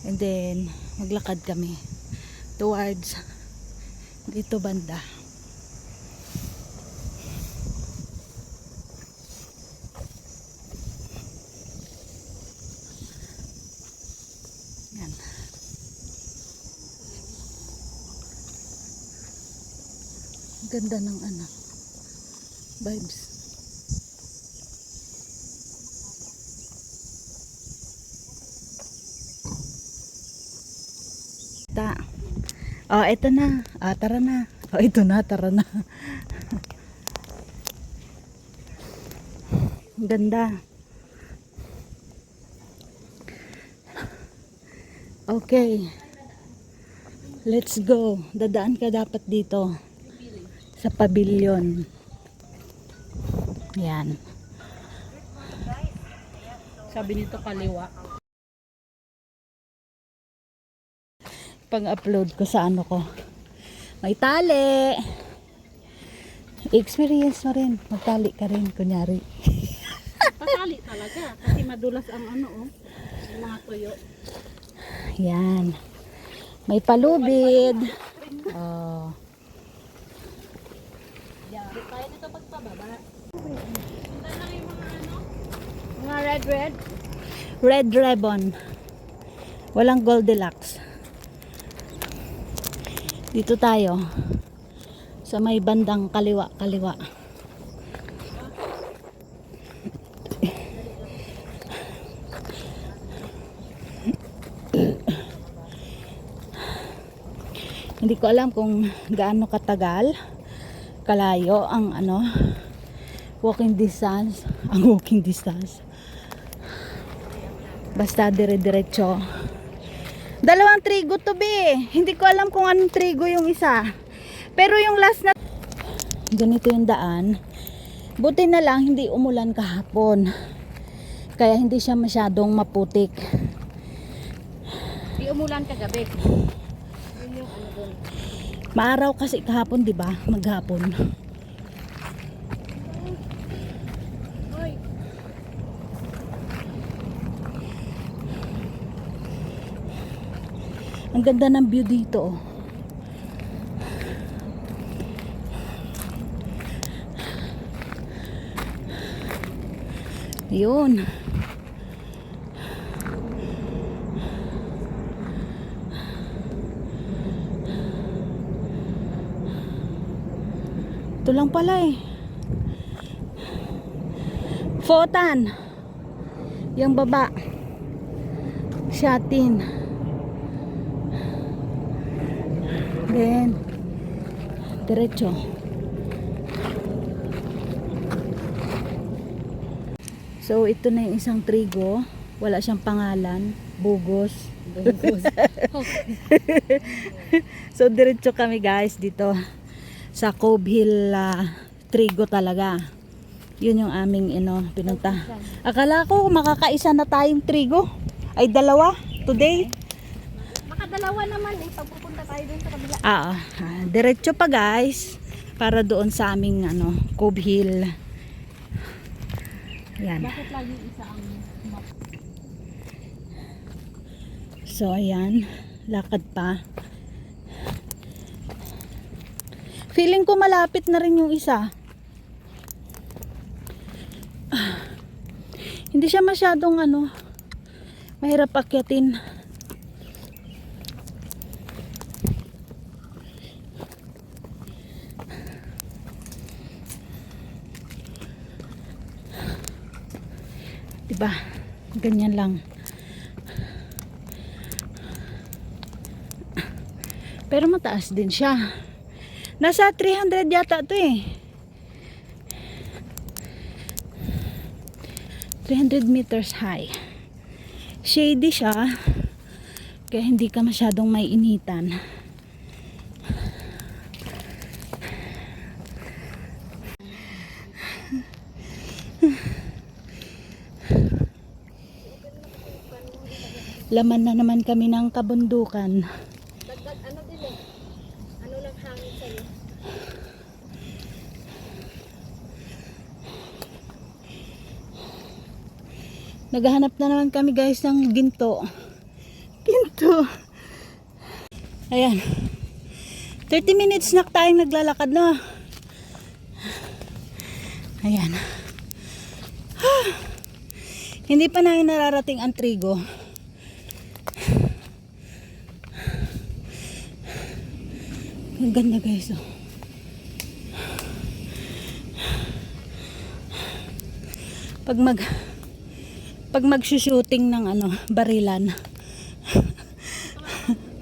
And then maglakad kami towards dito banda. Yan. Ganda ng vibes. Oh, ito na. Tara na. Oh, ito na, tara na. Ganda. Okay. Let's go. Dadaan ka dapat dito sa pavilion. Yan. Sabi nito kaliwa. Pang-upload ko sa ko. May tali. Experience mo rin. Magtali ka rin, kunyari. Patali talaga. Kasi madulas ang yung mga tuyo. Yan. May palubid. Oh. Yari tayo dito pagpababa. Sundan lang yung mga red. Red ribbon. Walang Goldilocks. Dito tayo sa may bandang kaliwa. Hindi ko alam kung gaano katagal kalayo ang walking distance. Basta dire-diretso. Dalawang trigo to be. Hindi ko alam kung anong trigo yung isa. Pero yung last na ganito yung daan. Buti na lang hindi umulan kahapon. Kaya hindi siya masyadong maputik. Di umulan kagabi. Yun yung doon. Maaraw kasi kahapon, 'di ba? Maghapon. Hoy. Ang ganda ng view dito. Yun. Ito lang pala Fotan. Yung baba. Shatin. Then diretso. So ito na yung isang trigo. Wala siyang pangalan. Bugos. So diretso kami guys dito sa Cove Hill trigo talaga. Yun yung aming pinunta. Akala ko makakaisa na tayong trigo. Ay dalawa today. Makadalawa naman pagpupunta tayo dun sa kabila. Diretso pa guys para doon sa aming Cove Hill. Yan. Bakit lagi isa ang map? So ayan, lakad pa. Feeling ko malapit na rin yung isa. Hindi siya masyadong mahirap akyatin. Diba? Ganyan lang. Pero mataas din siya. Nasa 300 yata to 300 meters high. Shady siya. Kaya hindi ka masyadong may initan. Laman na naman kami ng kabundukan. Dagdag din Ano lang hangin sa'yo? Naghahanap na naman kami guys ng ginto. Ginto. Ayan. 30 minutes na tayong naglalakad na. Ayan. Hindi pa namin nararating ang trigo. Ang ganda guys. Oh. Pag mag-shooting ng barilan.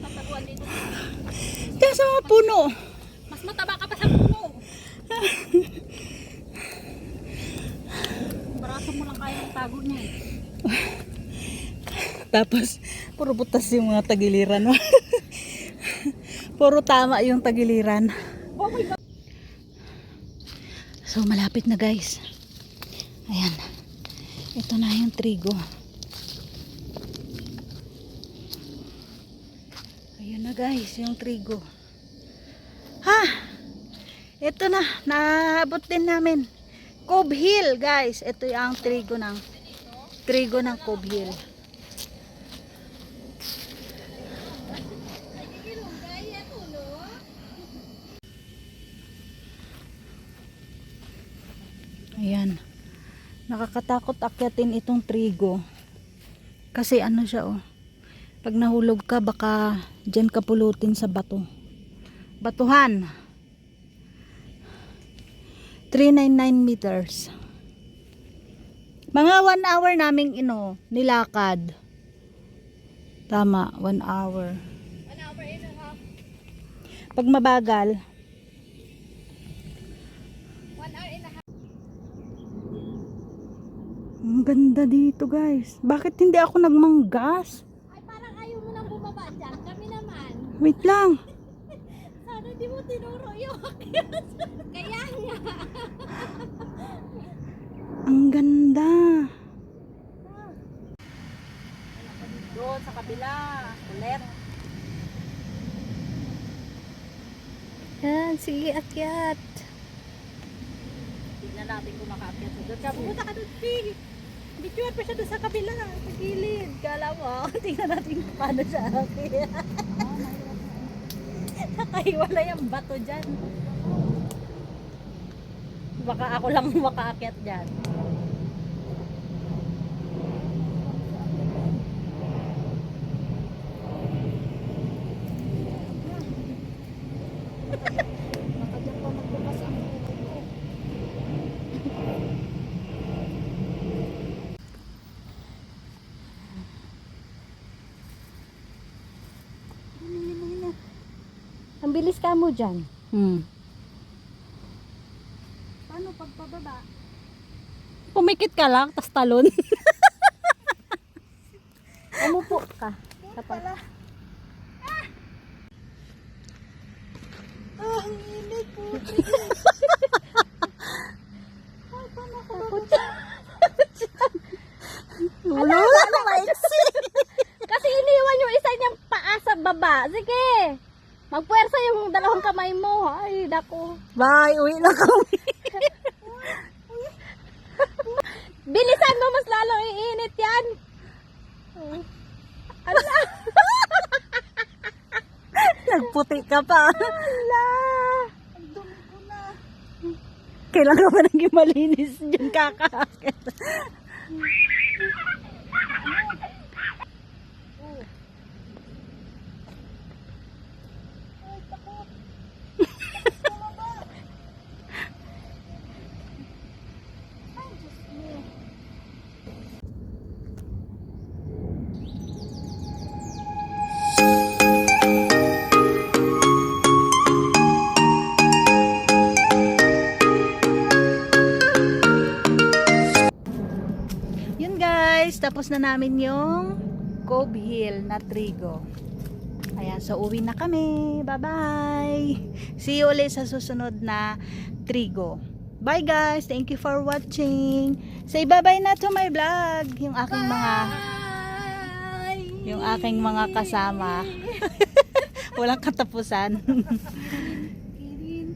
Tataguan dito. Diyan sa mga puno. Mas mataba ka pa sa puno. Braso mo lang kaya ng tago niya eh. Tapos, puro butas yung mga tagiliran. No? Puro tama yung tagiliran. Oh my God. So, malapit na guys. Ayan. Ito na yung trigo. Ayun na guys, yung trigo. Ha! Ito na. Naabot din namin. Cove Hill guys. Ito yung trigo ng Cove Hill. Ayan. Nakakatakot akyatin itong trigo. Kasi ano siya oh. Pag nahulog ka baka dyan ka pulutin sa bato. Batuhan. 399 meters. Mga 1 hour naming nilakad. Tama, 1 hour. 1 hour and a half. Pag mabagal, 1 hour and a half. ang ganda dito guys. Bakit hindi ako nagmanggas? Ay, parang ayaw mo nang bumaba dyan. Kami naman. Wait lang. Sana di mo tinuro yung akyat. Kaya nga. Ang ganda. Doon sa kabila. Ulit. Yan, sige akyat. Tignan natin kung makaakyat sa doon. Pumunta ka doon, Pig. Bituan pa siya doon sa kabila. Sa gilid. Kala mo, tingnan natin kung paano siya akyat. Nakaiwala yung bato dyan. Baka ako lang makaakyat dyan. Ang bilis ka mo dyan. Paano pagpababa? Pumikit ka lang, tas talon. Umupo ka. Pala. Ang init po. Ay, paano ako Ulo na maiksi. Kasi iniwan yung isa niyang paa sa baba. Sige. Magpuwersa yung dalawang kamay mo. Ay, dako. Bye, uwi na kami. Bilisan mo, mas lalong iinit yan. Ala. Nagputi ka pa. Ala. Ang dumi ko na. Kailangan ba nang malinis dyan kakakit? Yun guys, tapos na namin yung Cove Hill na trigo. Ayan, so uwi na kami. Bye-bye. See you ulit sa susunod na trigo. Bye guys, thank you for watching. Say bye-bye na to my vlog. Yung aking mga kasama. Walang katapusan. Kirin.